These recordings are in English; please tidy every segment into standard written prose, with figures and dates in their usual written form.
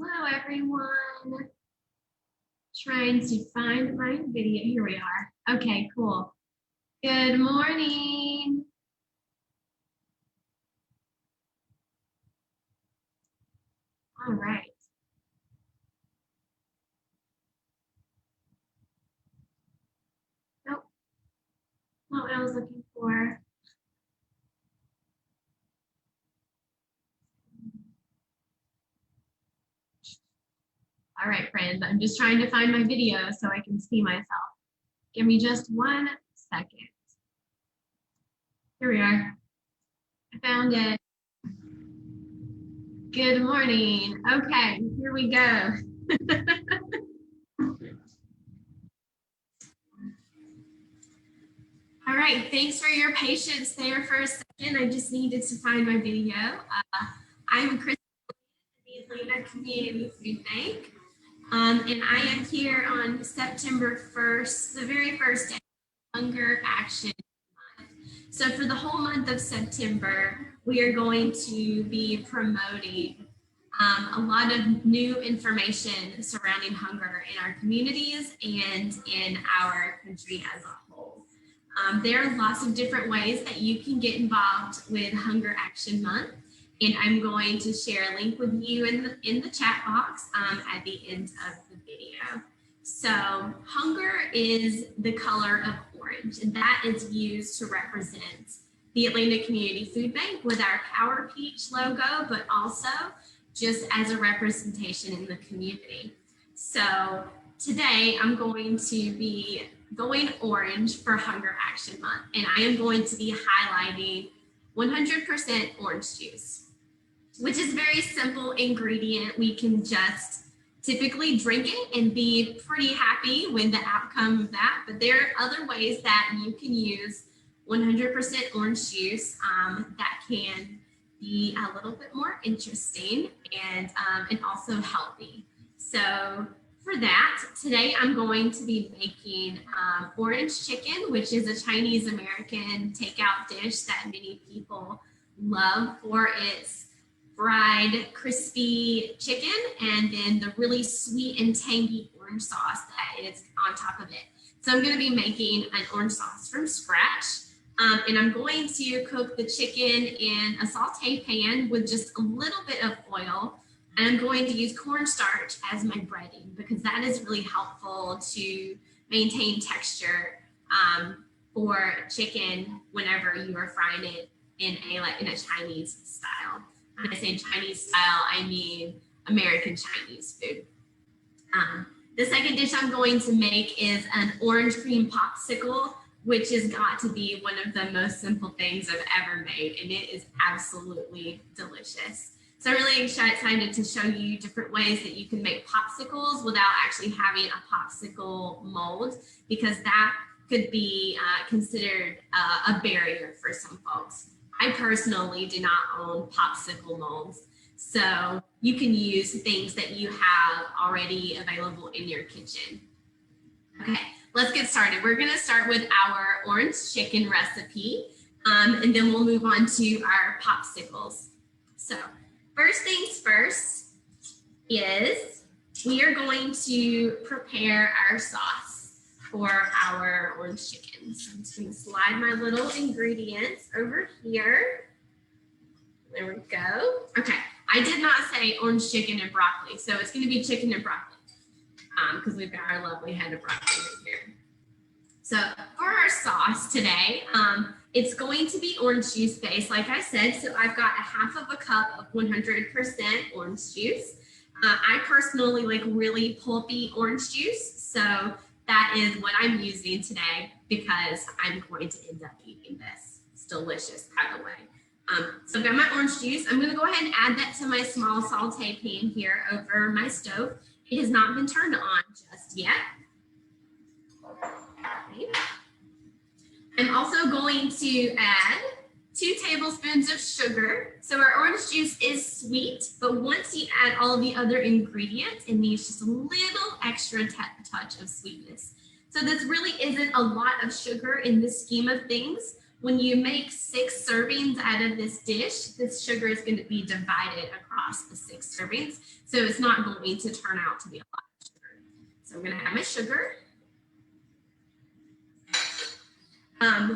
Hello, everyone. Trying to find my video. Here we are. Okay, cool. Good morning. All right. Nope, not what I was looking for. All right, friends, I'm just trying to find my video so I can see myself. Give me just 1 second. Here we are. I found it. Good morning. Okay, here we go. All right, thanks for your patience there for a second. I just needed to find my video. I'm Chris, the Atlanta Community Food Bank. And I am here on September 1st, the very first day of Hunger Action Month. So for the whole month of September, we are going to be promoting a lot of new information surrounding hunger in our communities and in our country as a whole. There are lots of different ways that you can get involved with Hunger Action Month. And I'm going to share a link with you in the chat box at the end of the video. So hunger is the color of orange, and that is used to represent the Atlanta Community Food Bank with our Power Peach logo, but also just as a representation in the community. So today I'm going to be going orange for Hunger Action Month, and I am going to be highlighting 100% orange juice, which is a very simple ingredient. We can just typically drink it and be pretty happy with the outcome of that. But there are other ways that you can use 100% orange juice that can be a little bit more interesting and also healthy. So for that, today I'm going to be making orange chicken, which is a Chinese American takeout dish that many people love for its fried crispy chicken and then the really sweet and tangy orange sauce that is on top of it. So I'm going to be making an orange sauce from scratch. And I'm going to cook the chicken in a saute pan with just a little bit of oil. And I'm going to use cornstarch as my breading because that is really helpful to maintain texture for chicken whenever you are frying it in a Chinese style. When I say Chinese style, I mean American Chinese food. The second dish I'm going to make is an orange cream popsicle, which has got to be one of the most simple things I've ever made, and it is absolutely delicious. So I'm really excited to show you different ways that you can make popsicles without actually having a popsicle mold, because that could be considered a barrier for some folks. I personally do not own popsicle molds, so you can use things that you have already available in your kitchen. Okay, let's get started. We're gonna start with our orange chicken recipe, and then we'll move on to our popsicles. So first things first is we are going to prepare our sauce for our orange chicken. So I'm just going to slide my little ingredients over here. There we go. Okay, I did not say orange chicken and broccoli, so it's going to be chicken and broccoli because we've got our lovely head of broccoli right here. So for our sauce today, it's going to be orange juice based, like I said. So I've got a half of a cup of 100% orange juice. I personally like really pulpy orange juice, so that is what I'm using today because I'm going to end up eating this. It's delicious, by the way. So I've got my orange juice. I'm going to go ahead and add that to my small saute pan here over my stove. It has not been turned on just yet. Okay. I'm also going to add 2 tablespoons of sugar. So our orange juice is sweet, but once you add all the other ingredients, it needs just a little extra touch of sweetness. So this really isn't a lot of sugar in the scheme of things, When you make 6 servings out of this dish, this sugar is going to be divided across the 6 servings. So it's not going to turn out to be a lot of sugar. So I'm going to add my sugar.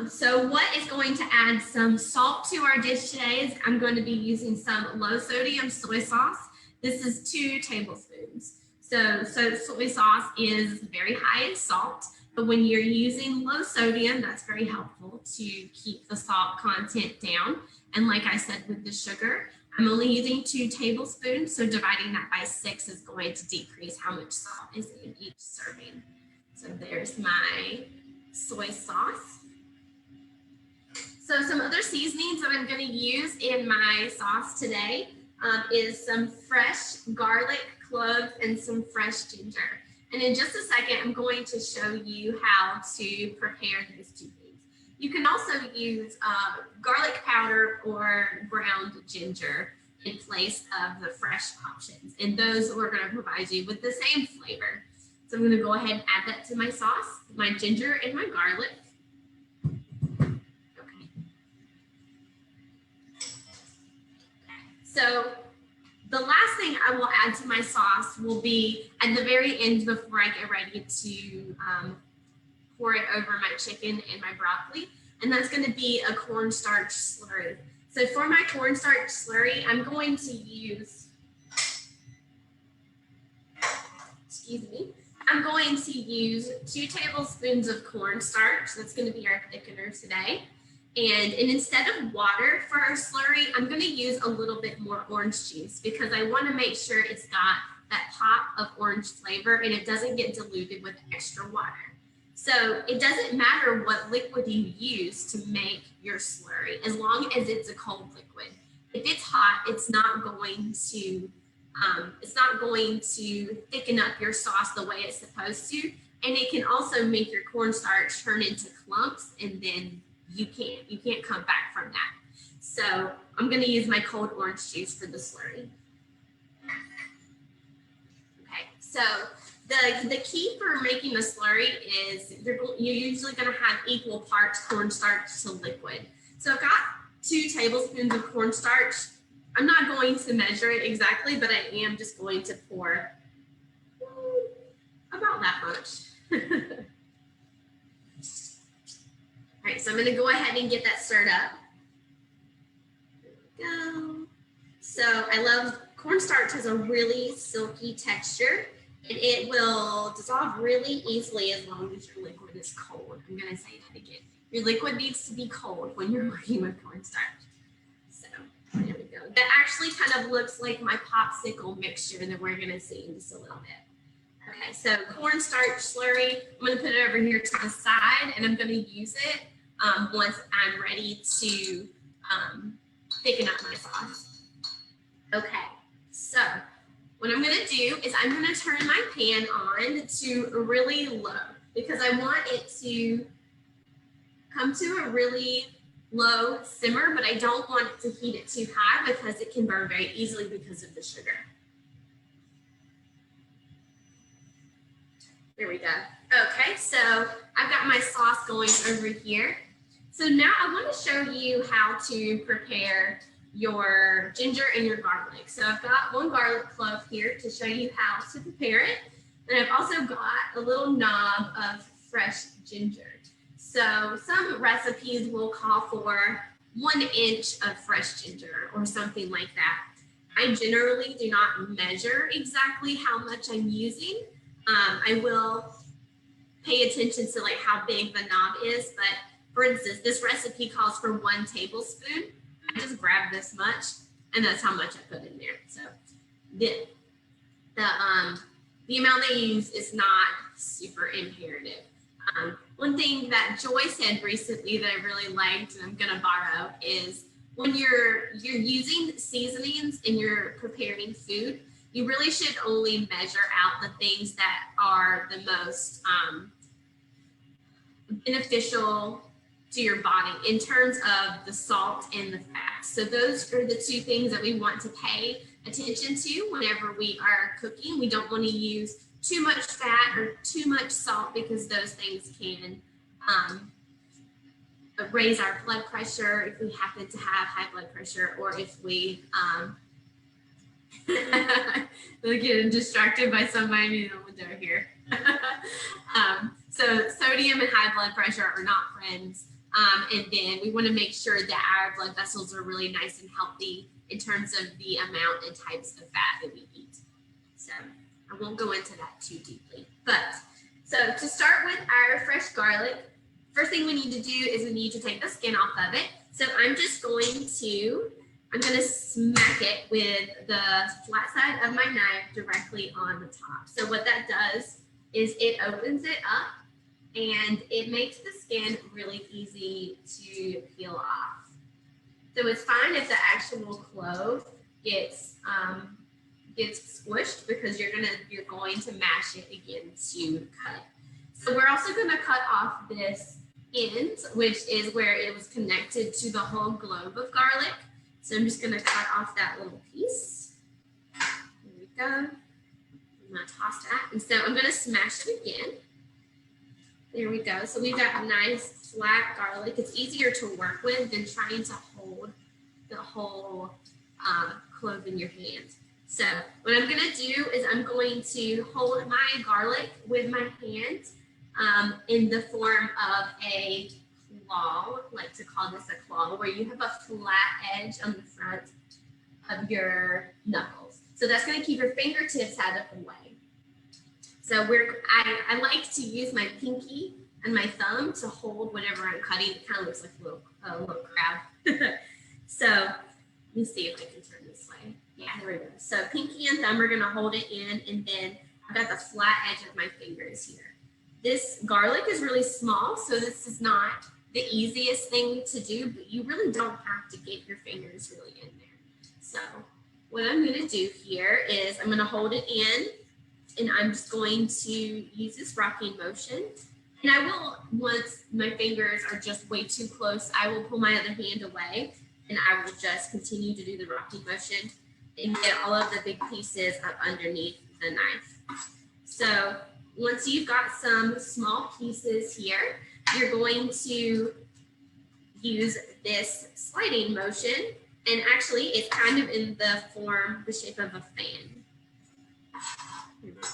So what is going to add some salt to our dish today is I'm going to be using some low sodium soy sauce. This is 2 tablespoons. So soy sauce is very high in salt, but when you're using low sodium, that's very helpful to keep the salt content down. And like I said with the sugar, I'm only using 2 tablespoons, so dividing that by 6 is going to decrease how much salt is in each serving. So there's my soy sauce. So some other seasonings that I'm going to use in my sauce today is some fresh garlic, cloves, and some fresh ginger. And in just a second, I'm going to show you how to prepare these 2 things. You can also use garlic powder or ground ginger in place of the fresh options. And those are going to provide you with the same flavor. So I'm going to go ahead and add that to my sauce, my ginger and my garlic. So the last thing I will add to my sauce will be at the very end before I get ready to pour it over my chicken and my broccoli. And that's going to be a cornstarch slurry. So for my cornstarch slurry, I'm going to use, I'm going to use 2 tablespoons of cornstarch. That's going to be our thickener today. And instead of water for our slurry, I'm going to use a little bit more orange juice because I want to make sure it's got that pop of orange flavor and it doesn't get diluted with extra water. So it doesn't matter what liquid you use to make your slurry, as long as it's a cold liquid. If it's hot, it's not going to thicken up your sauce the way it's supposed to, and it can also make your cornstarch turn into clumps, and then you can't come back from that. So I'm going to use my cold orange juice for the slurry. Okay, so the key for making a slurry is you're usually going to have equal parts cornstarch to liquid. So I've got 2 tablespoons of cornstarch. I'm not going to measure it exactly, but I am just going to pour about that much. All right, so I'm going to go ahead and get that stirred up. There we go. So I love cornstarch has a really silky texture, and it will dissolve really easily as long as your liquid is cold. I'm going to say that again. Your liquid needs to be cold when you're working with cornstarch. So there we go. That actually kind of looks like my popsicle mixture that we're going to see in just a little bit. Okay, so cornstarch slurry, I'm going to put it over here to the side, and I'm going to use it once I'm ready to thicken up my sauce. Okay, so what I'm going to do is I'm going to turn my pan on to really low because I want it to come to a really low simmer, but I don't want it to heat it too high because it can burn very easily because of the sugar. There we go. Okay, so I've got my sauce going over here. So now I want to show you how to prepare your ginger and your garlic. So I've got 1 garlic clove here to show you how to prepare it. And I've also got a little knob of fresh ginger. So some recipes will call for 1 inch of fresh ginger or something like that. I generally do not measure exactly how much I'm using. I will pay attention to like how big the knob is, but for instance, this recipe calls for 1 tablespoon. I just grab this much, and that's how much I put in there. So the amount they use is not super imperative. One thing that Joy said recently that I really liked, and I'm gonna borrow, is when you're using seasonings and you're preparing food, you really should only measure out the things that are the most beneficial to your body in terms of the salt and the fat. So those are the 2 things that we want to pay attention to whenever we are cooking. We don't want to use too much fat or too much salt because those things can raise our blood pressure if we happen to have high blood pressure, or if we we'll get distracted by somebody in the window here. So sodium and high blood pressure are not friends. And then we want to make sure that our blood vessels are really nice and healthy in terms of the amount and types of fat that we eat. So I won't go into that too deeply. But so to start with our fresh garlic, first thing we need to do is we need to take the skin off of it. So I'm going to smack it with the flat side of my knife directly on the top. So what that does is it opens it up and it makes the skin really easy to peel off. So it's fine if the actual clove gets squished, because you're going to mash it again to cut it. So we're also going to cut off this end, which is where it was connected to the whole globe of garlic. So I'm just going to cut off that little piece. There we go. I'm going to toss that. And so I'm going to smash it again. There we go. So we've got a nice flat garlic. It's easier to work with than trying to hold the whole clove in your hand. So what I'm going to do is I'm going to hold my garlic with my hand in the form of a claw. I like to call this a claw, where you have a flat edge on the front of your knuckles. So that's going to keep your fingertips out of the way. So I like to use my pinky and my thumb to hold whatever I'm cutting. It kind of looks like a little crab. So let me see if I can turn this way. Yeah, there we go. So pinky and thumb are going to hold it in, and then I've got the flat edge of my fingers here. This garlic is really small, so this is not the easiest thing to do, but you really don't have to get your fingers really in there. So what I'm going to do here is I'm going to hold it in, and I'm just going to use this rocking motion. And I will, once my fingers are just way too close, I will pull my other hand away, and I will just continue to do the rocking motion and get all of the big pieces up underneath the knife. So once you've got some small pieces here, you're going to use this sliding motion, and actually it's kind of in the shape of a fan. Here we go.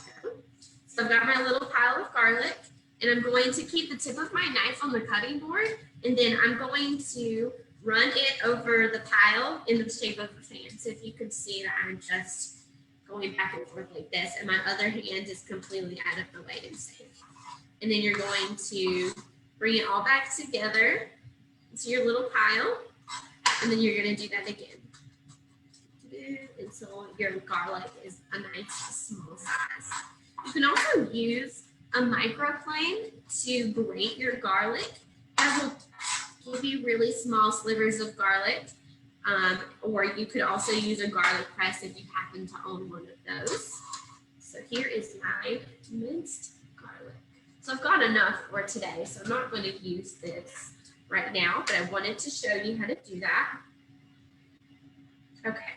So I've got my little pile of garlic, and I'm going to keep the tip of my knife on the cutting board, and then I'm going to run it over the pile in the shape of a fan. So if you could see that I'm just going back and forth like this, and my other hand is completely out of the way and safe. And then you're going to bring it all back together into your little pile, and then you're going to do that again until your garlic is a nice small size. You can also use a microplane to grate your garlic. That will give you really small slivers of garlic. Or you could also use a garlic press if you happen to own one of those. So here is my minced garlic. So I've got enough for today, so I'm not going to use this right now, but I wanted to show you how to do that. Okay,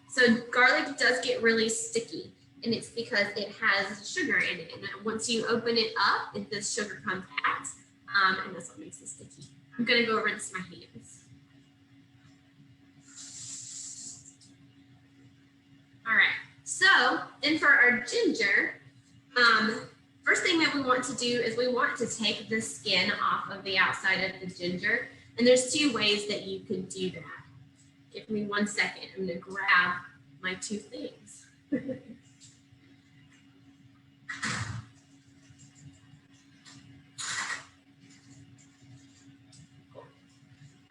so garlic does get really sticky, and it's because it has sugar in it. And once you open it up, the sugar comes out, and that's what makes it sticky. I'm going to go rinse my hands. All right, so then for our ginger, first thing that we want to do is we want to take the skin off of the outside of the ginger. And there's two ways that you can do that. Give me 1 second. I'm going to grab my two things.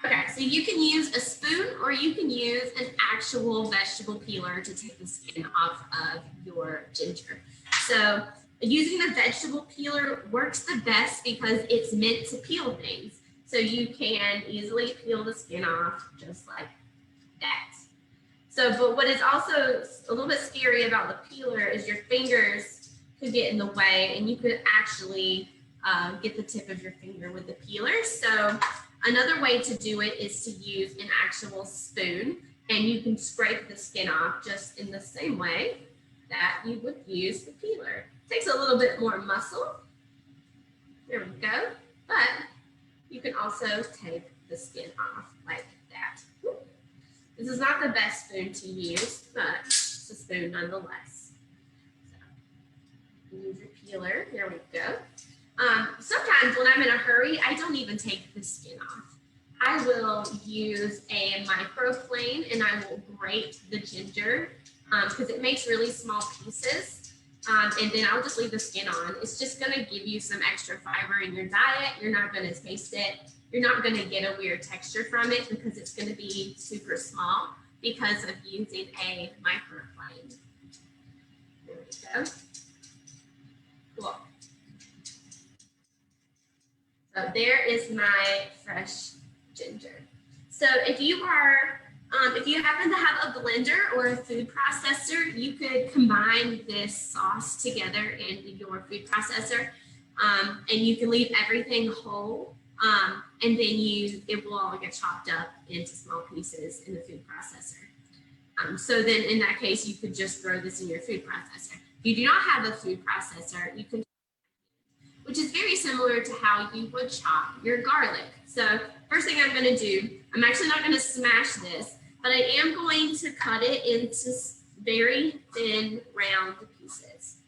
Okay, so you can use a spoon, or you can use an actual vegetable peeler to take the skin off of your ginger. So using the vegetable peeler works the best because it's meant to peel things. So you can easily peel the skin off just like that. So, but what is also a little bit scary about the peeler is your fingers could get in the way, and you could actually get the tip of your finger with the peeler. So another way to do it is to use an actual spoon, and you can scrape the skin off just in the same way that you would use the peeler. It takes a little bit more muscle. There we go. But You can also take the skin off like that. This is not the best spoon to use, but it's a spoon nonetheless. So, use your peeler. There we go. Sometimes when I'm in a hurry, I don't even take the skin off. I will use a microplane and I will grate the ginger because it makes really small pieces. And then I'll just leave the skin on. It's just gonna give you some extra fiber in your diet. You're not gonna taste it. You're not gonna get a weird texture from it because it's gonna be super small because of using a microplane. There we go. Cool. So there is my fresh ginger. So if you are, if you happen to have a blender or a food processor, you could combine this sauce together in your food processor, and you can leave everything whole, and then it will all get chopped up into small pieces in the food processor. So then in that case, you could just throw this in your food processor. If you do not have a food processor, you can, which is very similar to how you would chop your garlic. So first thing I'm gonna do, I'm actually not gonna smash this, but I am going to cut it into very thin, round pieces.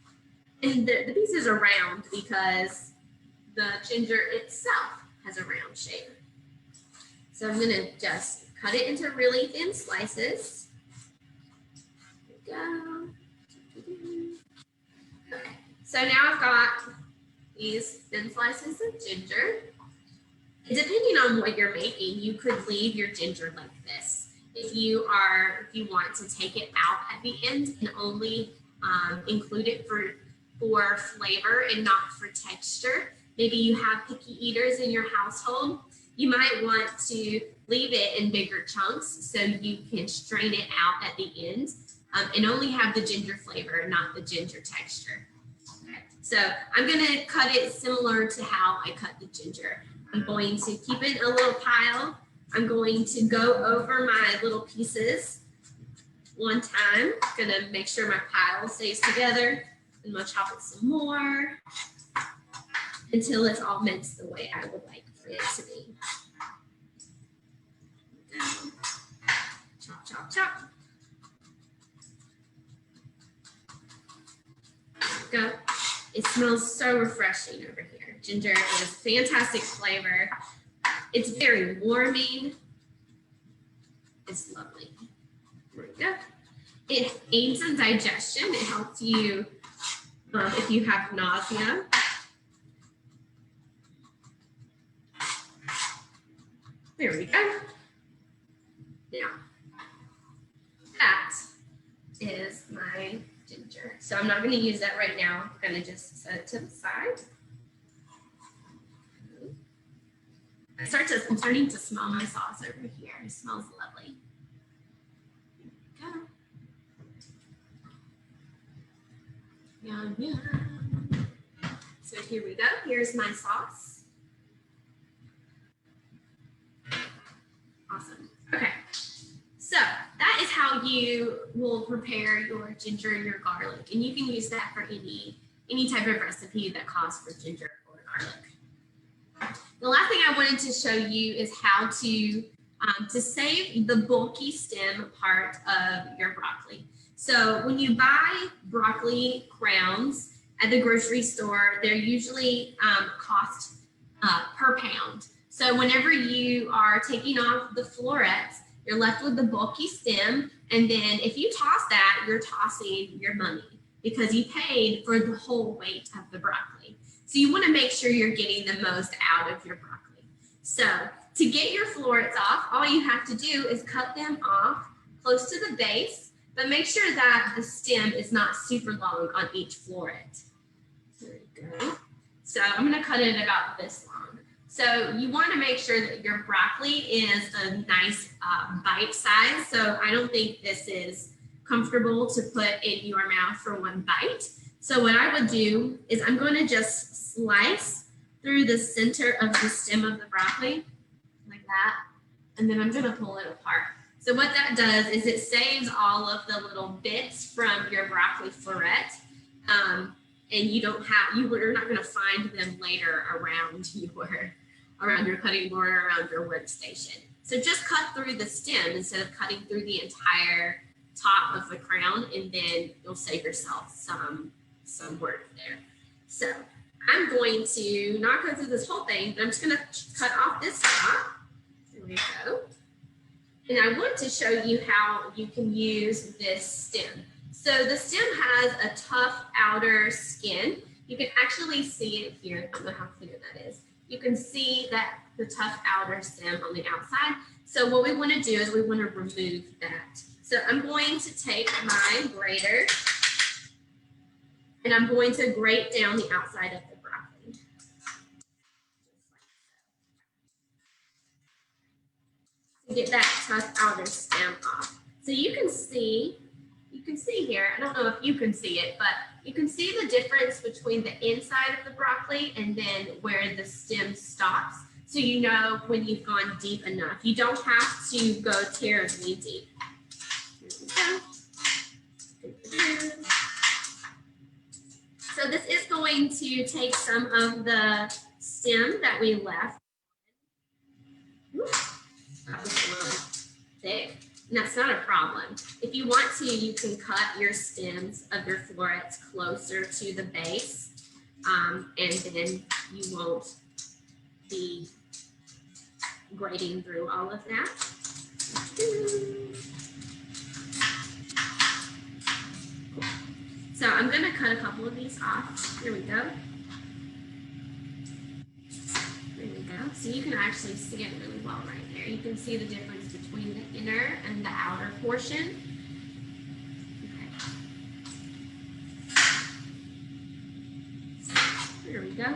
And the pieces are round because the ginger itself has a round shape. So I'm gonna just cut it into really thin slices. There we go. Okay, so now I've got these thin slices of ginger. Depending on what you're making, you could leave your ginger like this. If you want to take it out at the end and only include it for flavor and not for texture. Maybe you have picky eaters in your household. You might want to leave it in bigger chunks so you can strain it out at the end and only have the ginger flavor, not the ginger texture. Okay. So I'm gonna cut it similar to how I cut the ginger. I'm going to keep it in a little pile. I'm going to go over my little pieces one time. I'm gonna make sure my pile stays together. I'm gonna chop it some more until it's all minced the way I would like for it to be. Chop, chop, chop. Go. It smells so refreshing over here. Ginger is fantastic flavor. It's very warming. It's lovely. There we go. It aids in digestion. It helps you if you have nausea. There we go. Now, that is my ginger. So I'm not going to use that right now. I'm going to just set it to the side. I'm starting to smell my sauce over here. It smells lovely. There we go. Yum, yum. So here we go. Here's my sauce. Awesome. Okay. So that is how you will prepare your ginger and your garlic. And you can use that for any type of recipe that calls for ginger or garlic. The last thing I wanted to show you is how to save the bulky stem part of your broccoli. So when you buy broccoli crowns at the grocery store, they're usually cost per pound. So whenever you are taking off the florets, you're left with the bulky stem. And then if you toss that, you're tossing your money because you paid for the whole weight of the broccoli. So you want to make sure you're getting the most out of your broccoli. So to get your florets off, all you have to do is cut them off close to the base, but make sure that the stem is not super long on each floret. There we go. So I'm going to cut it about this long. So you want to make sure that your broccoli is a nice bite size. So I don't think this is comfortable to put in your mouth for one bite. So what I would do is I'm going to just slice through the center of the stem of the broccoli like that. And then I'm going to pull it apart. So what that does is it saves all of the little bits from your broccoli floret. And you're not going to find them later around around your cutting board or around your workstation. So just cut through the stem instead of cutting through the entire top of the crown, and then you'll save yourself some work there. So I'm going to not go through this whole thing, but I'm just going to cut off this top. There we go. And I want to show you how you can use this stem. So the stem has a tough outer skin. You can actually see it here. I don't know how clear that is. You can see that the tough outer stem on the outside. So what we want to do is we want to remove that. So I'm going to take my grater and I'm going to grate down the outside of the broccoli. To get that tough outer stem off. So you can see here, I don't know if you can see it, but you can see the difference between the inside of the broccoli and then where the stem stops. So you know when you've gone deep enough. You don't have to go terribly deep. Here we go. So this is going to take some of the stem that we left. That was a little thick. And that's not a problem. If you want to, you can cut your stems of your florets closer to the base, and then you won't be grating through all of that. So I'm going to cut a couple of these off. Here we go. There we go. So you can actually see it really well right there. You can see the difference between the inner and the outer portion. Okay. There we go.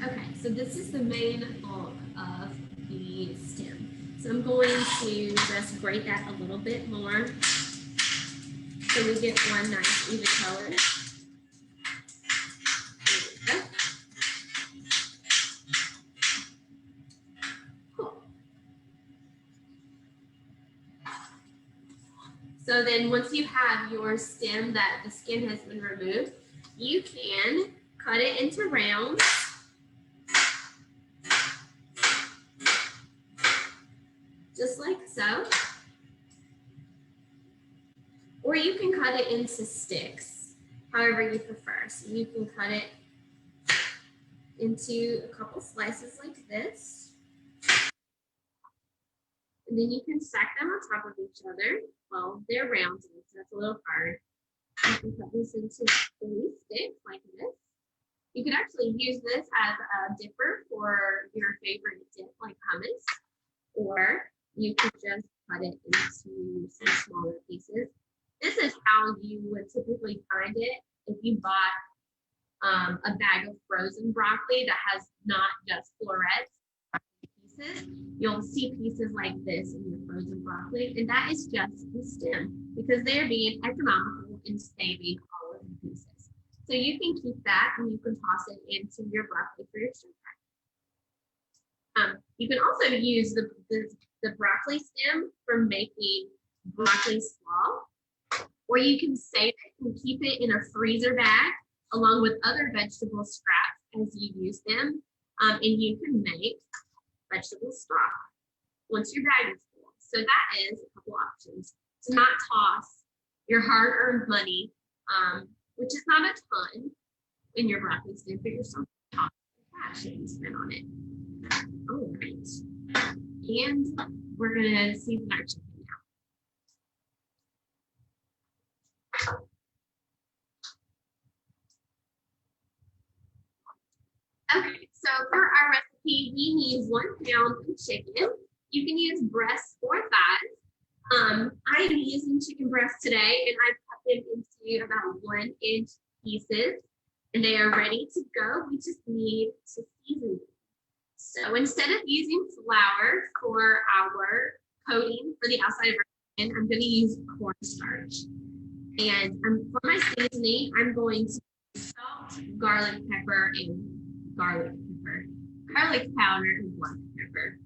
Okay, so this is the main bulk of the stem. So I'm going to just grate that a little bit more so we get one nice even color. So then once you have your stem that the skin has been removed, you can cut it into rounds. Just like so. Or you can cut it into sticks, however you prefer. So you can cut it into a couple slices like this. And then you can stack them on top of each other. Well, they're round, so that's a little hard. You can cut this into 3 sticks like this. You could actually use this as a dipper for your favorite dip like hummus, or you could just cut it into some smaller pieces. This is how you would typically find it if you bought a bag of frozen broccoli that has not just florets. You'll see pieces like this in your frozen broccoli, and that is just the stem because they're being economical and saving all of the pieces. So you can keep that and you can toss it into your broccoli for your stir fry. You can also use the broccoli stem for making broccoli slaw, or you can save it and keep it in a freezer bag along with other vegetable scraps as you use them, and you can make vegetable stock once your bag is full. So that is a couple options to not toss your hard-earned money, which is not a ton in your broccoli stem, but you're still tossing cash that you spent on it. All right, and we're gonna season our chicken now. Okay, so for our recipe, we need 1 pound of chicken. You can use breasts or thighs. I'm using chicken breasts today, and I've cut them into about 1-inch pieces, and they are ready to go. We just need to season them. So instead of using flour for our coating for the outside of our chicken, I'm going to use cornstarch. And for my seasoning, I'm going to use salt, garlic pepper, and garlic powder, and black pepper.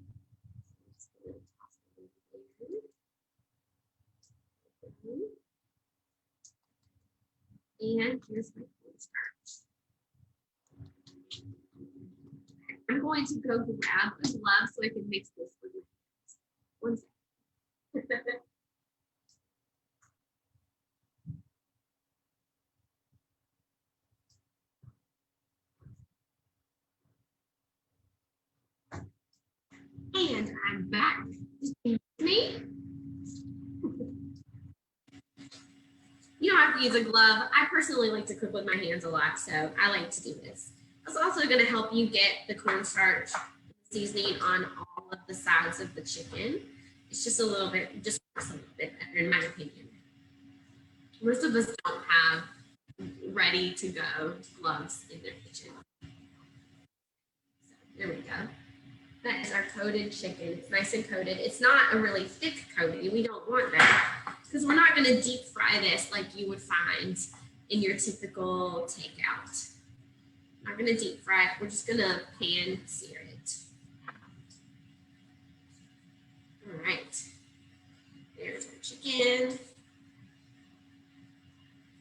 And here's my cornstarch. going to go grab a glove so I can mix this with my hands. One second. And I'm back. Me? You don't have to use a glove. I personally like to cook with my hands a lot, so I like to do this. It's also going to help you get the cornstarch seasoning on all of the sides of the chicken. It's just a little bit, just works a little bit better in my opinion. Most of us don't have ready to go gloves in their kitchen. So there we go. That is our coated chicken. It's nice and coated. It's not a really thick coating. We don't want that because we're not going to deep fry this like you would find in your typical takeout. We're not going to deep fry it. We're just going to pan sear it. All right. There's our chicken.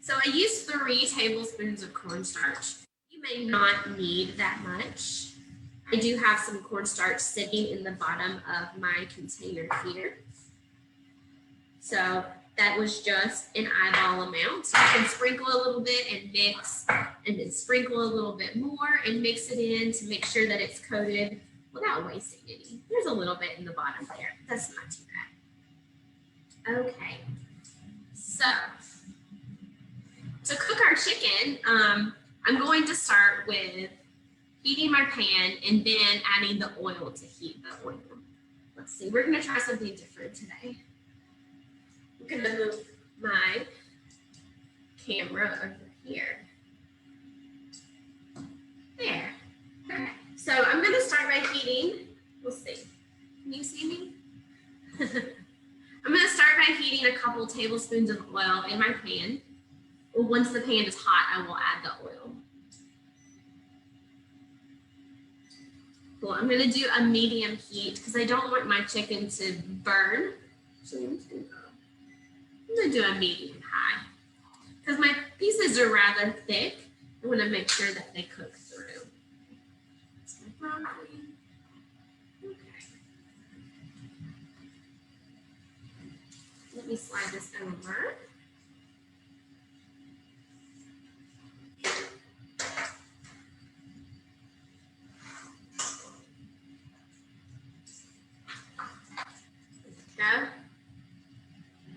So I used 3 tablespoons of cornstarch. You may not need that much. I do have some cornstarch sitting in the bottom of my container here. So that was just an eyeball amount. So you can sprinkle a little bit and mix, and then sprinkle a little bit more and mix it in to make sure that it's coated without wasting any. There's a little bit in the bottom there. That's not too bad. Okay, so to cook our chicken, I'm going to start with heating my pan and then adding the oil to heat the oil. Let's see, we're going to try something different today. I'm going to move my camera over here. There. Okay, so I'm going to start by heating. We'll see. Can you see me? I'm going to start by heating a couple tablespoons of oil in my pan. Well, once the pan is hot, I will add the oil. Cool. I'm going to do a medium heat because I don't want my chicken to burn. So I'm going to do a medium high because my pieces are rather thick. I want to make sure that they cook through. Okay. Let me slide this over.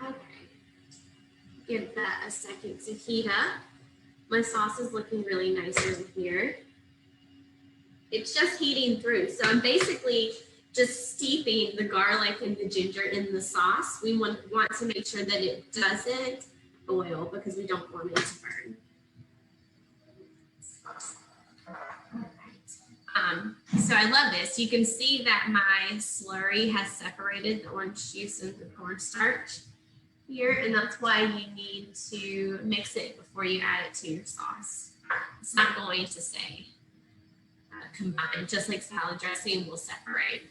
Okay, give that a second to heat up. My sauce is looking really nice over here. It's just heating through. So I'm basically just steeping the garlic and the ginger in the sauce. We want to make sure that it doesn't boil because we don't want it to burn. So I love this. You can see that my slurry has separated the orange juice and the cornstarch here, and that's why you need to mix it before you add it to your sauce. It's not going to stay combined, just like salad dressing will separate.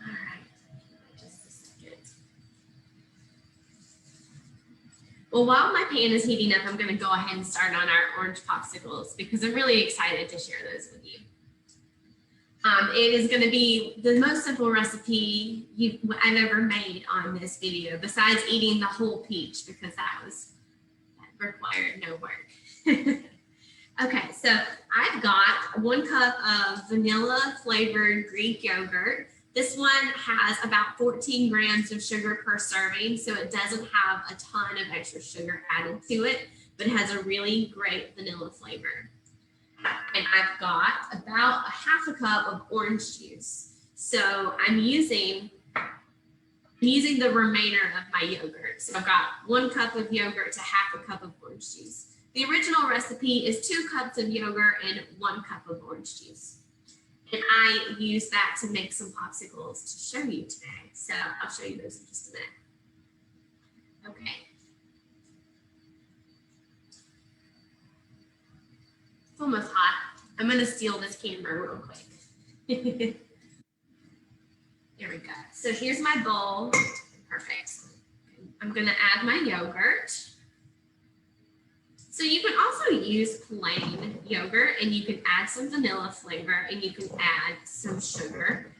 All right, just a second. Well, while my pan is heating up, I'm going to go ahead and start on our orange popsicles because I'm really excited to share those with you. It is going to be the most simple recipe I've ever made on this video, besides eating the whole peach because that required no work. Okay, so I've got 1 cup of vanilla flavored Greek yogurt. This one has about 14 grams of sugar per serving, so it doesn't have a ton of extra sugar added to it, but it has a really great vanilla flavor. And I've got about 1/2 cup of orange juice. So I'm using the remainder of my yogurt. So I've got 1 cup of yogurt to 1/2 cup of orange juice. The original recipe is 2 cups of yogurt and 1 cup of orange juice. And I use that to make some popsicles to show you today. So I'll show you those in just a minute. Okay. It's almost hot. I'm going to steal this camera real quick. There we go. So here's my bowl. Perfect. I'm going to add my yogurt. So you can also use plain yogurt and you can add some vanilla flavor and you can add some sugar.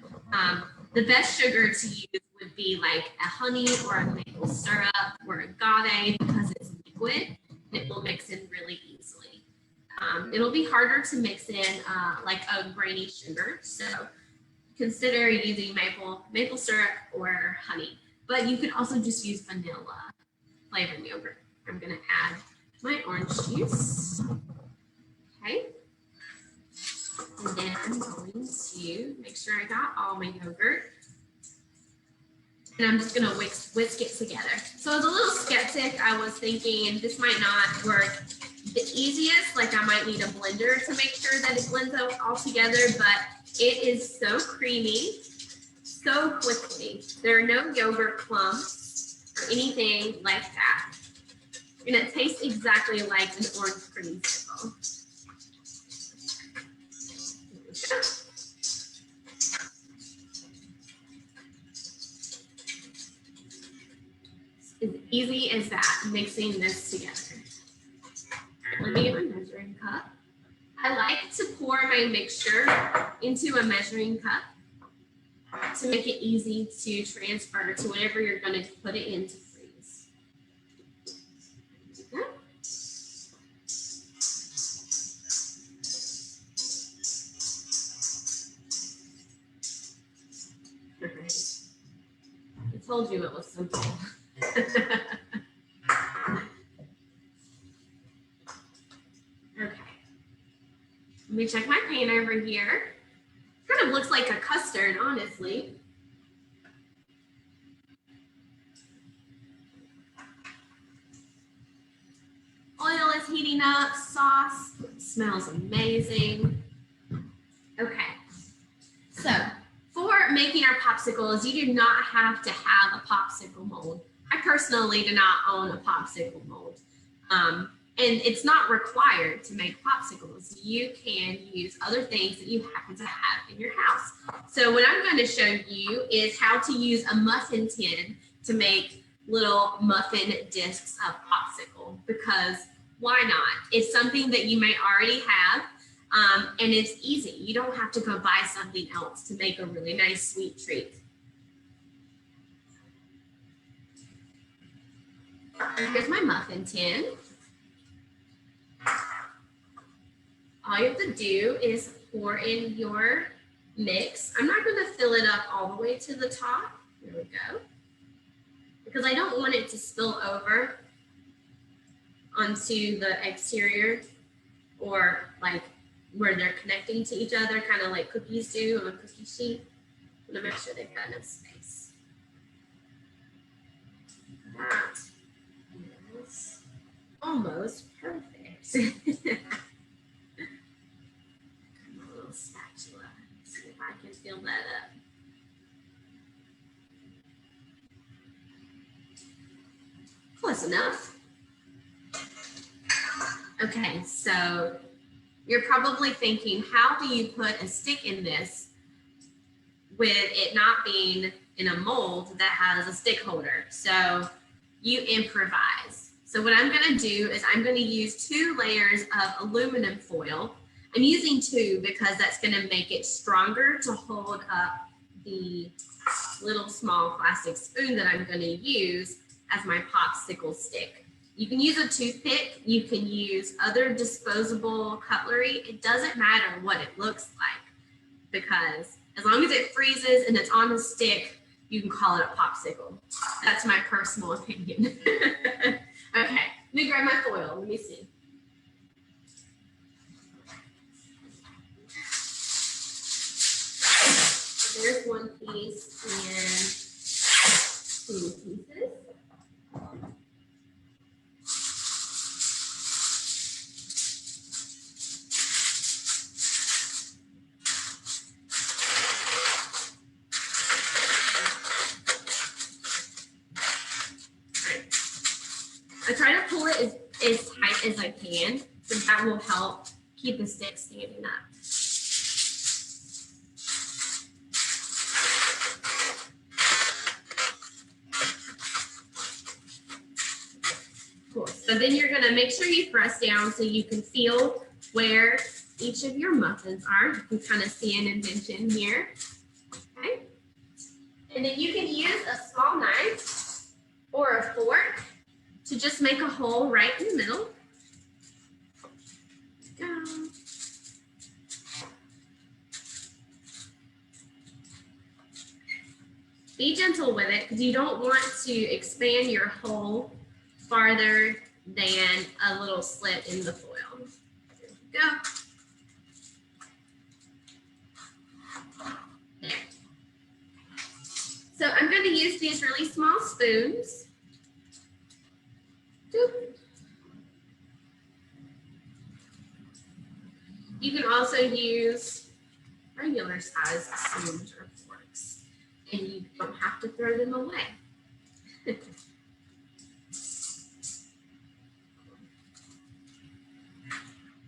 The best sugar to use would be like a honey or a maple syrup or agave because it's liquid and it will mix in really easily. It'll be harder to mix in like a grainy sugar. So consider using maple syrup or honey, but you could also just use vanilla flavored yogurt. I'm gonna add my orange juice. Okay. And then I'm going to make sure I got all my yogurt. And I'm just gonna whisk it together. So I was a little skeptic. I was thinking this might not work the easiest, like I might need a blender to make sure that it blends out all together, but it is so creamy so quickly. There are no yogurt clumps or anything like that. And it tastes exactly like an orange creamsicle. As easy as that, mixing this together. Let me get my measuring cup. I like to pour my mixture into a measuring cup to make it easy to transfer to whatever you're going to put it in to freeze. Okay. All right. I told you it was simple. Okay. Let me check my pan over here. Kind of looks like a custard, honestly. Oil is heating up, sauce smells amazing. Okay, so for making our popsicles, you do not have to have a popsicle mold. I personally do not own a popsicle mold. And it's not required to make popsicles. You can use other things that you happen to have in your house. So what I'm going to show you is how to use a muffin tin to make little muffin discs of popsicle, because why not? It's something that you may already have, and it's easy. You don't have to go buy something else to make a really nice sweet treat. Here's my muffin tin. All you have to do is pour in your mix. I'm not going to fill it up all the way to the top. There we go. Because I don't want it to spill over onto the exterior or like where they're connecting to each other, kind of like cookies do on a cookie sheet. I'm going to make sure they've got enough space. That is almost perfect. Spatula. See if I can fill that up. Close enough. Okay, so you're probably thinking, how do you put a stick in this with it not being in a mold that has a stick holder? So you improvise. So what I'm going to do is I'm going to use 2 layers of aluminum foil. I'm using 2 because that's going to make it stronger to hold up the little small plastic spoon that I'm going to use as my popsicle stick. You can use a toothpick. You can use other disposable cutlery. It doesn't matter what it looks like, because as long as it freezes and it's on a stick, you can call it a popsicle. That's my personal opinion. Okay, let me grab my foil. Let me see. There's 1 piece and 2 pieces. I try to pull it as tight as I can, so that will help keep the stick standing up. Cool. So So then you're gonna make sure you press down so you can feel where each of your muffins are. You can kind of see an indentation here. Okay. And then you can use a small knife or a fork to just make a hole right in the middle. Go. Be gentle with it because you don't want to expand your hole farther than a little slit in the foil. There you go. There. So I'm going to use these really small spoons. You can also use regular size spoons or forks, and you don't have to throw them away.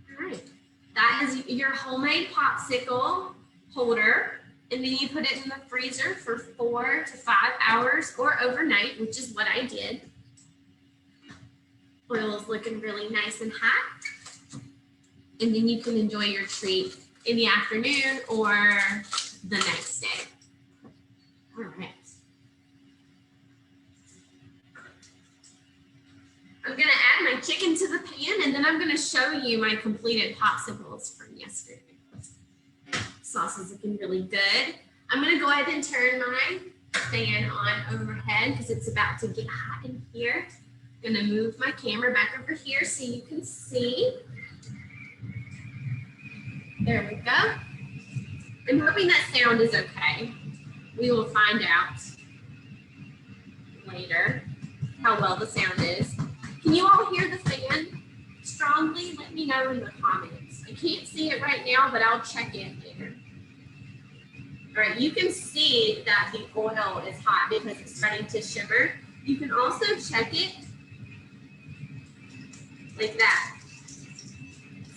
All right, that is your homemade popsicle holder, and then you put it in the freezer for 4 to 5 hours or overnight, which is what I did. Oil is looking really nice and hot. And then you can enjoy your treat in the afternoon or the next day. All right. I'm gonna add my chicken to the pan and then I'm gonna show you my completed popsicles from yesterday. Sauce is looking really good. I'm gonna go ahead and turn my fan on overhead because it's about to get hot in here. I'm gonna move my camera back over here so you can see. There we go. I'm hoping that sound is okay. We will find out later how well the sound is. Can you all hear the fan strongly? Let me know in the comments. I can't see it right now, but I'll check it later. All right, you can see that the oil is hot because it's starting to shimmer. You can also check it like that.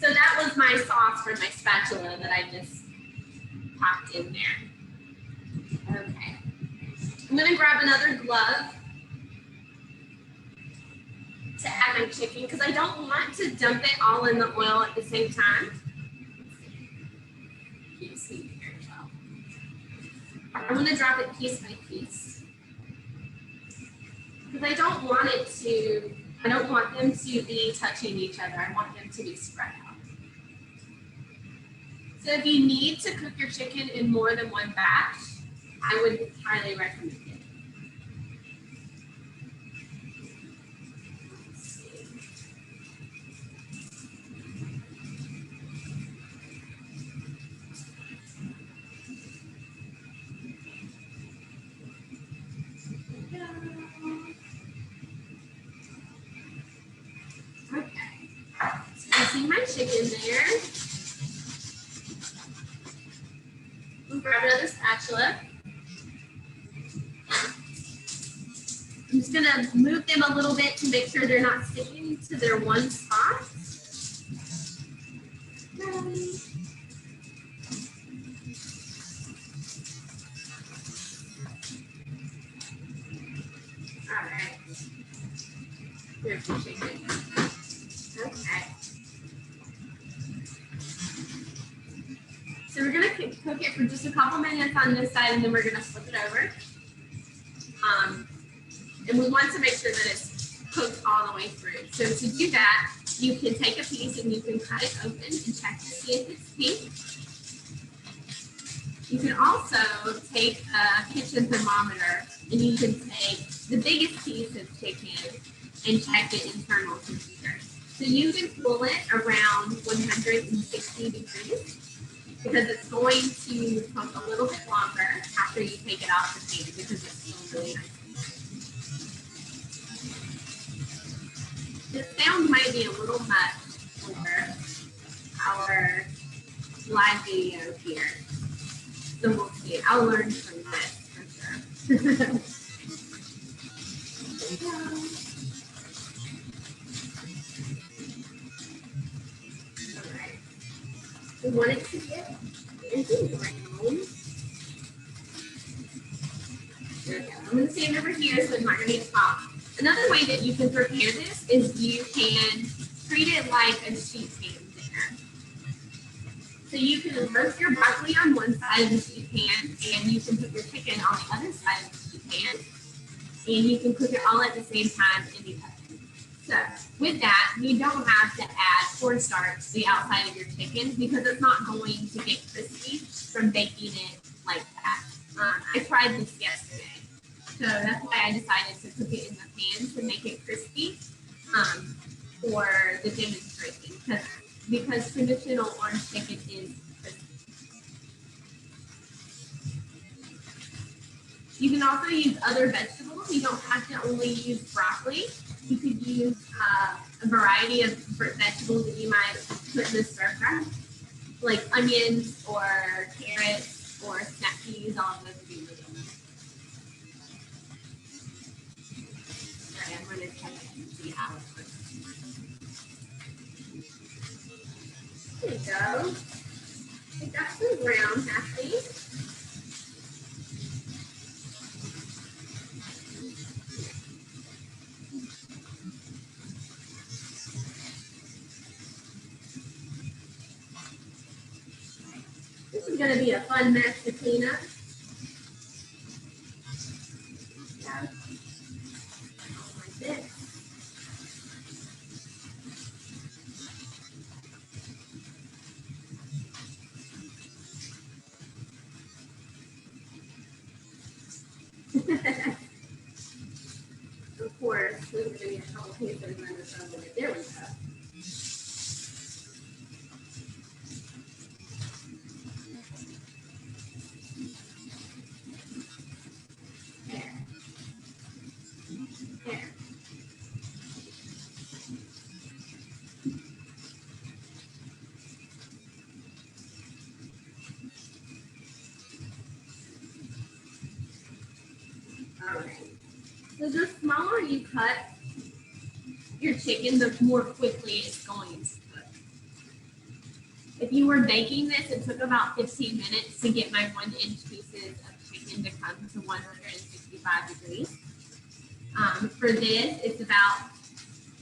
So that was my sauce from my spatula that I just popped in there. Okay. I'm gonna grab another glove to add my chicken because I don't want to dump it all in the oil at the same time. Can't see very well. I'm gonna drop it piece by piece because I don't want it to, I don't want them to be touching each other. I want them to be spread out. So if you need to cook your chicken in more than one batch, I would highly recommend it. Okay, so you see my chicken there. I'll grab another spatula. I'm just gonna move them a little bit to make sure they're not sticking to their one spot. All right. Here's the chicken. Okay. So we're gonna cook it for just a couple minutes on this side, and then we're gonna flip it over. And we want to make sure that it's cooked all the way through. So to do that, you can take a piece and you can cut it open and check to see if it's pink. You can also take a kitchen thermometer and you can take the biggest piece of chicken and check the internal temperature. So you can pull it around 160 degrees because it's going to cook a little bit longer after you take it off the pan because it's still really nice. This sound might be a little much for our live video here. So we'll see. I'll learn from this for sure. All right. We want it to get into brown. There we go. I'm going to stand over here so it's not going to be pop. Another way that you can prepare this is you can treat it like a sheet pan dinner. So you can roast your broccoli on one side of the sheet pan, and you can put your chicken on the other side of the sheet pan, and you can cook it all at the same time in the oven. So with that, you don't have to add cornstarch to the outside of your chicken because it's not going to get crispy from baking it like that. I tried this yesterday. So that's why I decided to cook it in the pan to make it crispy for the demonstration. Because traditional orange chicken is crispy. You can also use other vegetables. You don't have to only use broccoli. You could use a variety of vegetables that you might put in the stir fry, like onions or carrots or snap peas. All of those would be really good. All right, I'm going to check it and see how it works. There you go. I got some brown happening. This is going to be a fun mess to clean up. Yeah. Like this. Of course, there's going to be a couple pieces in this oven. There we go. There. There. All right. So the smaller you cut your chicken, the more quickly it's going to cook. If you were baking this, it took about 15 minutes to get my 1-inch pieces of chicken to come to 165 degrees. For this, it's about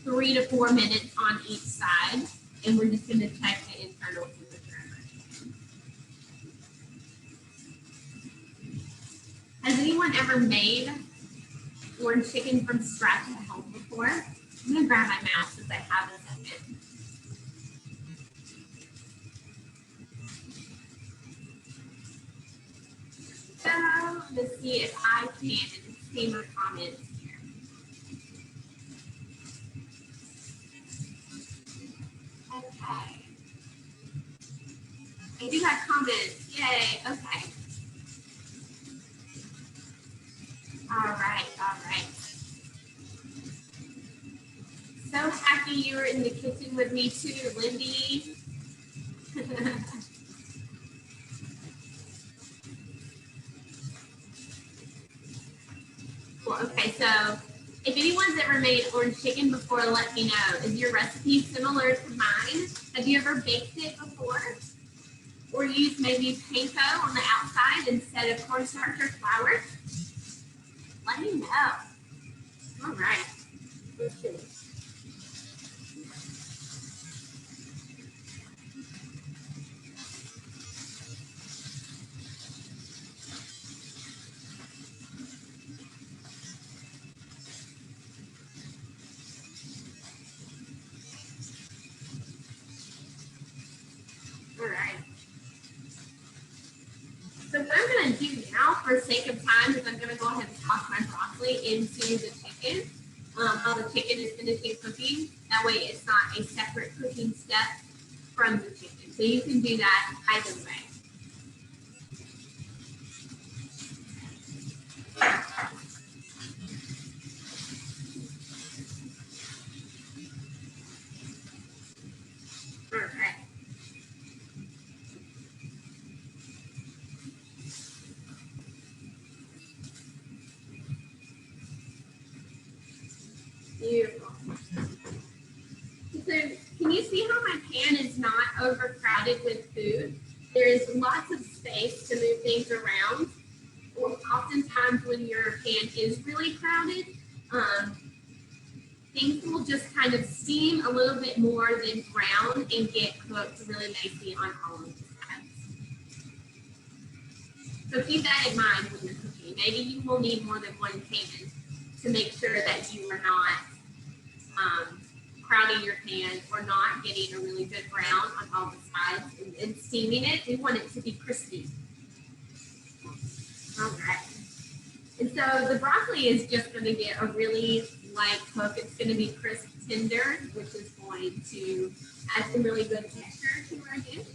3 to 4 minutes on each side, and we're just going to check the internal temperature. Has anyone ever made orange chicken from scratch at home before? I'm going to grab my mouse since I have a second. So let's see if I can see my comments here. Okay. I do have comments. Yay. Okay. All right. All right. So happy you were in the kitchen with me too, Lindy. Cool. Okay, so if anyone's ever made orange chicken before, let me know. Is your recipe similar to mine? Have you ever baked it before? Or used maybe panko on the outside instead of cornstarch or flour? Let me know. All right. Let's see. All right. So what I'm going to do now, for sake of time, is I'm going to go ahead and toss my broccoli into the chicken while the chicken is finishing cooking. That way it's not a separate cooking step from the chicken. So you can do that either way. All right. Beautiful. So can you see how my pan is not overcrowded with food? There is lots of space to move things around. Well, oftentimes when your pan is really crowded, things will just kind of steam a little bit more than brown and get cooked really nicely on all of the sides. So keep that in mind when you're cooking. Maybe you will need more than one pan to make sure that you are not crowding your pan or not getting a really good brown on all the sides and steaming it. We want it to be crispy. All right. And so the broccoli is just going to get a really light cook. It's going to be crisp tender, which is going to add some really good texture to our dish.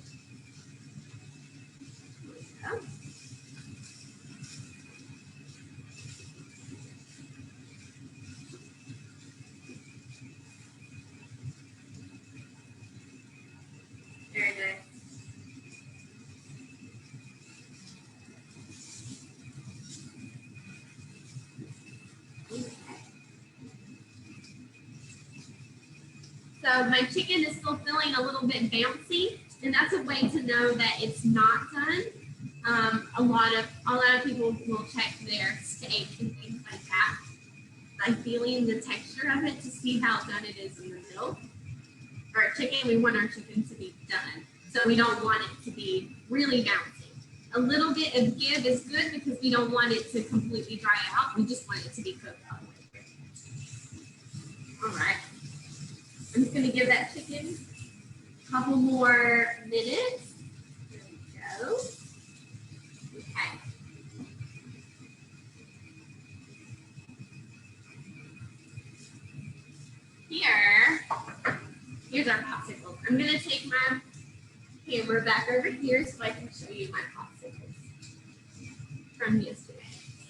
Very good. So my chicken is still feeling a little bit bouncy, and that's a way to know that it's not done. A lot of people will check their steak and things like that by feeling the texture of it to see how done it is in the middle. For our chicken, we want our chicken to be done, so we don't want it to be really bouncy. A little bit of give is good because we don't want it to completely dry out. We just want it to be cooked all the way through. All right. I'm just going to give that chicken a couple more minutes. There we go. Okay. Here's our popsicle. I'm going to take my camera back over here so I can show you my popsicles from yesterday.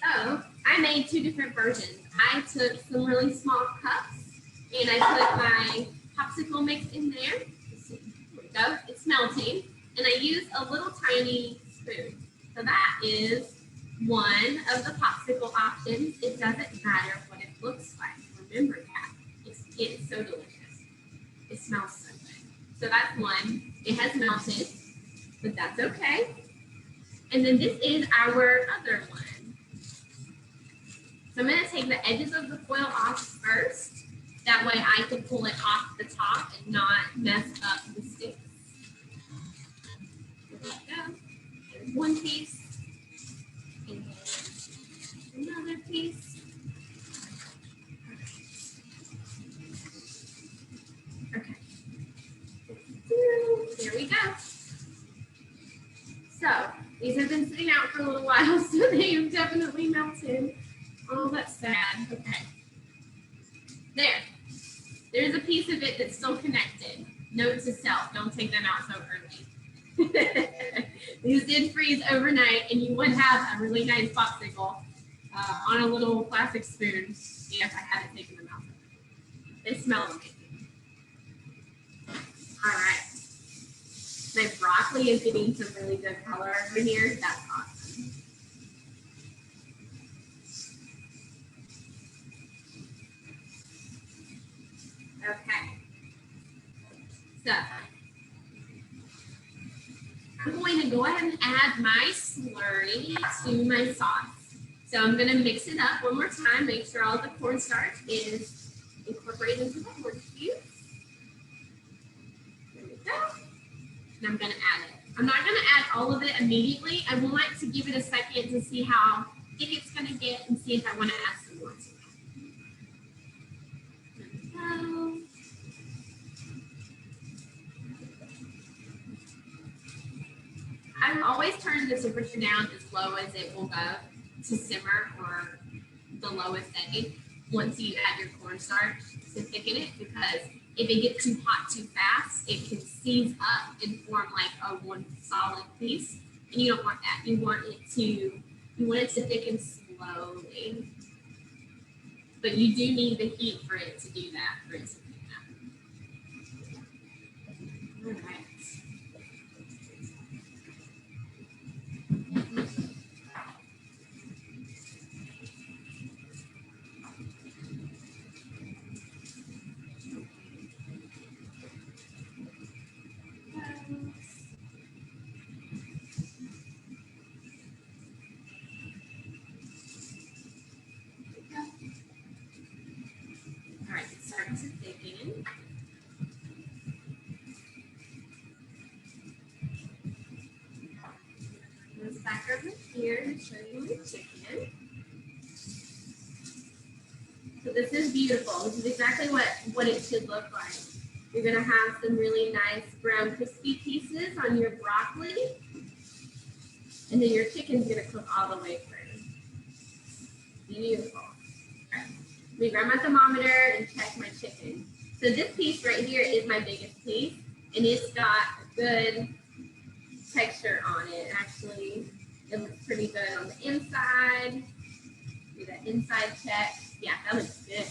So I made two different versions. I took some really small cups and I put my popsicle mix in there. Here we go. It's melting. And I used a little tiny spoon. So that is one of the popsicle options. It doesn't matter what it looks like. Remember that. It's so delicious. It smells so good. So that's one. It has melted, but that's okay. And then this is our other one. So I'm going to take the edges of the foil off first. That way I can pull it off the top and not mess up the sticks. There we go. There's one piece. And another piece. Okay. There we go. So these have been sitting out for a little while, so they have definitely melted. Oh, that's sad. Okay. There's a piece of it that's still connected. Note to self, don't take them out so early. These did freeze overnight, and you would have a really nice popsicle on a little plastic spoon if I hadn't taken them out. They smell amazing. All right. My broccoli is getting some really good color over here. That's awesome. Okay. So I'm going to go ahead and add my slurry to my sauce. So I'm going to mix it up one more time, make sure all the cornstarch is incorporated into the orange juice. There we go. And I'm going to add it. I'm not going to add all of it immediately. I would like to give it a second to see how thick it's going to get and see if I want to add some more to it. There we go. I will always turn the temperature down as low as it will go to simmer, or the lowest setting, once you add your cornstarch to thicken it, because if it gets too hot too fast, it can seize up and form like a one solid piece, and you don't want that. You want it to thicken slowly, but you do need the heat for it to do that, for it to thicken up. All right. chicken. Let's back over here and show you the chicken. So this is beautiful. This is exactly what it should look like. You're gonna have some really nice brown crispy pieces on your broccoli. And then your chicken's gonna cook all the way through. Beautiful. Okay. Let me grab my thermometer and check my chicken. So this piece right here is my biggest piece, and it's got a good texture on it. Actually, it looks pretty good on the inside. Do that inside check. Yeah, that looks good.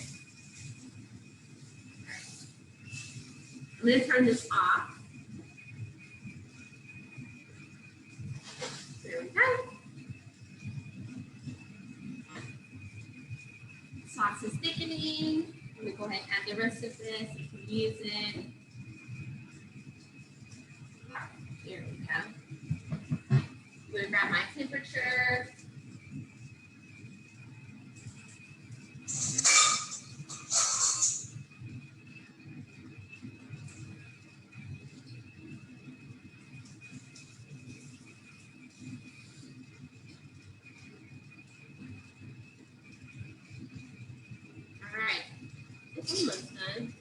I'm gonna turn this off. There we go. Sauce is thickening. I'm gonna go ahead and add the rest of this. You can use it. There we go. I'm gonna grab my temperature. All right, it's almost done.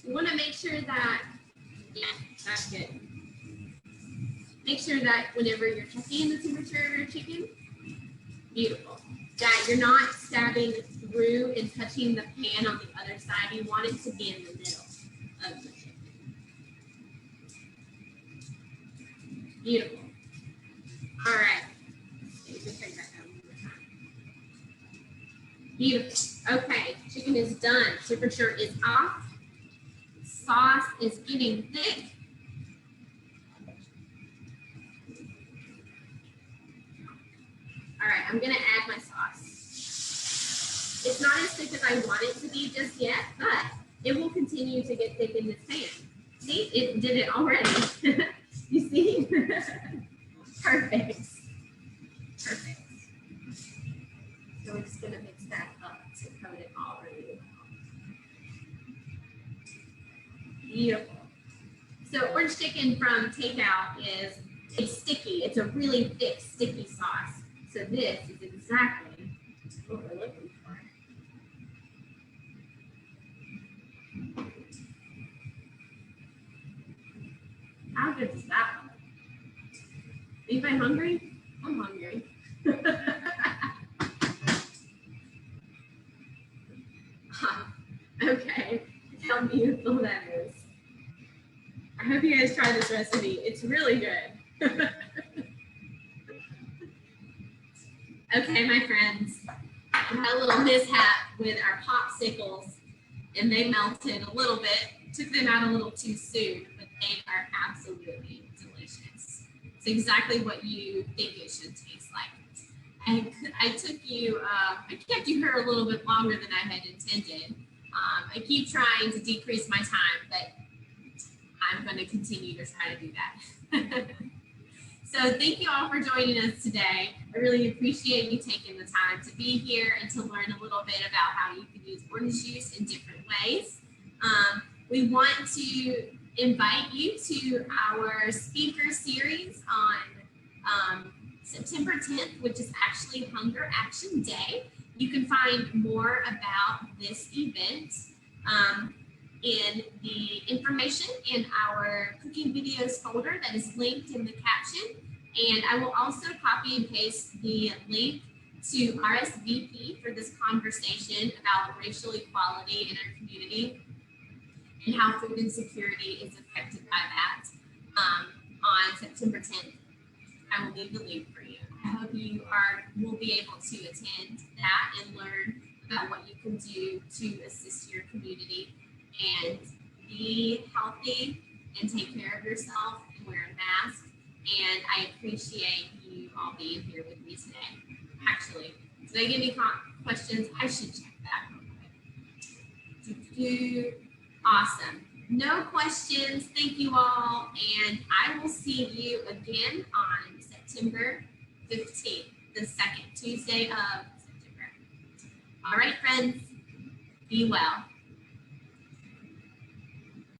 You want to make sure that, yeah, that's good. Make sure that whenever you're checking the temperature of your chicken, beautiful, that you're not stabbing through and touching the pan on the other side. You want it to be in the middle of the chicken. Beautiful. All right. Beautiful. Okay, chicken is done. Temperature is off. Sauce is getting thick. All right, I'm gonna add my sauce. It's not as thick as I want it to be just yet, but it will continue to get thick in this pan. See, it did it already. You see? Perfect. Perfect. So we're just gonna mix that up to coat it all really well. Beautiful. So orange chicken from takeout it's sticky. It's a really thick, sticky sauce. So this is exactly what we're looking for. How good is that one? Anybody hungry? I'm hungry. Okay, how beautiful that is. I hope you guys try this recipe. It's really good. Okay, my friends, we had a little mishap with our popsicles and they melted a little bit. Took them out a little too soon, but they are absolutely delicious. It's exactly what you think it should taste like. And I kept you here a little bit longer than I had intended. I keep trying to decrease my time, but I'm going to continue to try to do that. So thank you all for joining us today. I really appreciate you taking the time to be here and to learn a little bit about how you can use orange juice in different ways. We want to invite you to our speaker series on September 10th, which is actually Hunger Action Day. You can find more about this event in the information in our cooking videos folder that is linked in the caption. And I will also copy and paste the link to RSVP for this conversation about racial equality in our community and how food insecurity is affected by that on September 10th. I will leave the link for you. I hope you will be able to attend that and learn about what you can do to assist your community and be healthy and take care of yourself and wear a mask. And I appreciate you all being here with me today. Actually, did I give any questions? I should check that real quick. Awesome. No questions. Thank you all. And I will see you again on September 15th, the second Tuesday of September. All right, friends, be well.